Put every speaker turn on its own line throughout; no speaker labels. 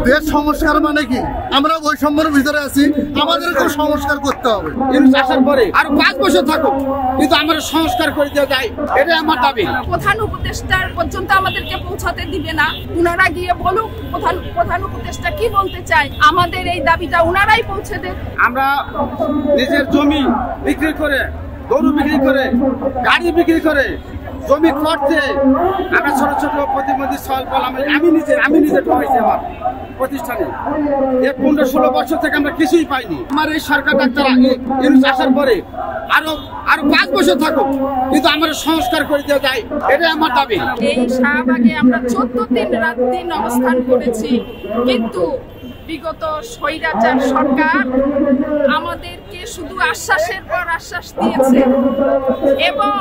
দেশ সংস্কার মানে কি? আমরা বৈষম্যের ভিতরে আছি, আমাদেরকেও সংস্কার করতে হবে।
আসার পরে আরো 5 বছর থাকুক, কিন্তু আমরা সংস্কার করে দেওয়া যায়, এটাই আমার দাবি।
প্রধান উপদেষ্টার পর্যন্ত আমাদেরকে পৌঁছাতে দিবে না, উনারা গিয়ে বলুক প্রধান উপদেষ্টা কি বলতে চায়, আমাদের এই দাবিটা উনারাই পৌঁছে দেন।
আমরা নিজের জমি বিক্রি করে, গরু বিক্রি করে, গাড়ি বিক্রি করে, জমি করতে আমরা ছোট ছোট প্রতিবন্ধী স্বল্প আমি নিজে ঢুকাইছি আমার প্রতিষ্ঠানে। 15-16 বছর থেকে আমরা কিছুই পাইনি। আমার এই সরকার ডাক্তার আসার পরে আরো 5 বছর থাকুক, কিন্তু আমরা সংস্কার করে দেওয়া যায়, এটাই আমার দাবি।
এই শাহবাগে আমরা 14 দিন রাত দিন অবস্থান করেছি, কিন্তু বিগত স্বৈরাচার সরকার আমাদেরকে শুধু আশ্বাসের পর আশ্বাস দিয়েছে এবং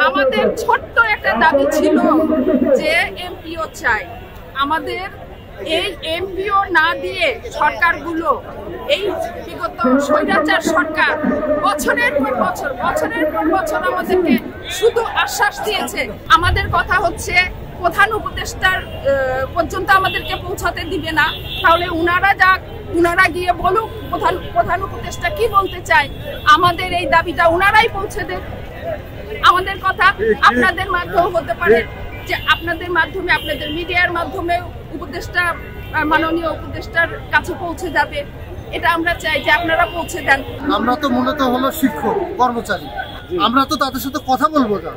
আমাদের ছোট্ট একটা দাবি ছিল যে এমপিও চাই। আমাদের এই এমপিও না দিয়ে সরকারগুলো, এই বিগত স্বৈরাচার সরকার বছরের পর বছর আমাদেরকে শুধু আশ্বাস দিয়েছে। আমাদের কথা হচ্ছে প্রধান উপদেষ্টার পর্যন্ত আমাদেরকে পৌঁছাতে দিবে না, তাহলে উনারা গিয়ে বলুক প্রধান উপদেষ্টা কি বলতে চায়, আমাদের এই দাবিটা উনারাই পৌঁছে দেন। আমাদের কথা আপনাদের মাধ্যমে হতে পারে, যে আপনাদের মাধ্যমে, আপনাদের মিডিয়ার মাধ্যমে উপদেষ্টা, মাননীয় উপদেষ্টার কাছে পৌঁছে যাবে। এটা আমরা চাই যে আপনারা পৌঁছে দেন।
আমরা তো মূলত হলো শিক্ষক কর্মচারী, আমরা তো তাদের সাথে কথা বলবো না,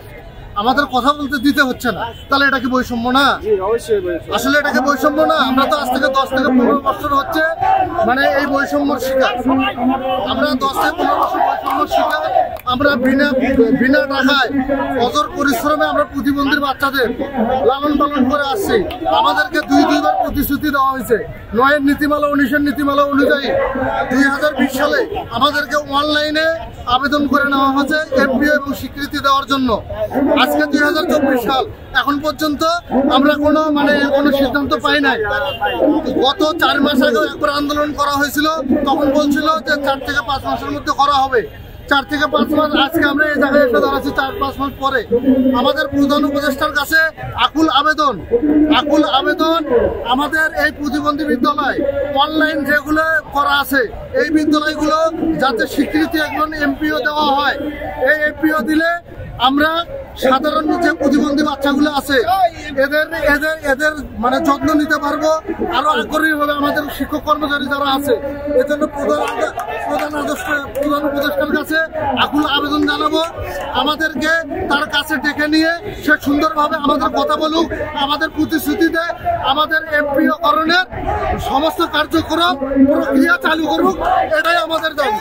আমাদের কথা বলতে দিতে হচ্ছে না, তাহলে এটা কি বৈষম্য না? আসলে এটাকে বৈষম্য না? আমরা তো আজ থেকে 10 থেকে 15 বছর হচ্ছে মানে এই বৈষম্যর শিকার। আমরা 10 থেকে 15 বছর বৈষম্যর শিকার। আমরা বিনা টাকায় কঠোর পরিশ্রমে আমরা প্রতিবন্ধী বাচ্চাদের লালন পালন করে আসছি। আমাদেরকে দুইবার প্রতিশ্রুতি দেওয়া হয়েছে। 9-এর নীতিমালা 19-এর নীতিমালা অনুযায়ী 2020 সালে আমাদেরকে অনলাইনে আবেদন করে নেওয়া হয়েছে এমপিও এবং স্বীকৃতি দেওয়ার জন্য। আজকে 2024 সাল, এখন পর্যন্ত আমরা কোনো সিদ্ধান্ত পাই নাই। গত 4 মাস আগে একবার আন্দোলন করা হয়েছিল, তখন বলছিল যে 4 থেকে 5 মাসের মধ্যে করা হবে। 4 থেকে 5 মাস, আজকে আমরা এই জায়গায় এসে দাঁড়াচ্ছি 4-5 মাস পরে। আমাদের প্রধান উপদেষ্টার কাছে আকুল আবেদন আমাদের এই প্রতিবন্ধী বিদ্যালয় অনলাইন যেগুলো করা আছে, এই বিদ্যালয়গুলো যাতে স্বীকৃতি একজন এমপিও দেওয়া হয়। এই এমপিও দিলে আমরা সাধারণ যে প্রতিবন্ধী বাচ্চাগুলো আছে এদের মানে যত্ন নিতে পারবো, আরো আগ্রহী হবে আমাদের শিক্ষক কর্মচারী যারা আছে। এজন্য প্রধান উপদেষ্টার কাছে আকুল আবেদন জানাবো, আমাদেরকে তার কাছে ডেকে নিয়ে সে সুন্দরভাবে আমাদের কথা বলুক, আমাদের প্রতিশ্রুতি দেয়, আমাদের এমপিও করণের সমস্ত কার্যক্রম প্রক্রিয়া চালু করুক, এটাই আমাদের দাবি।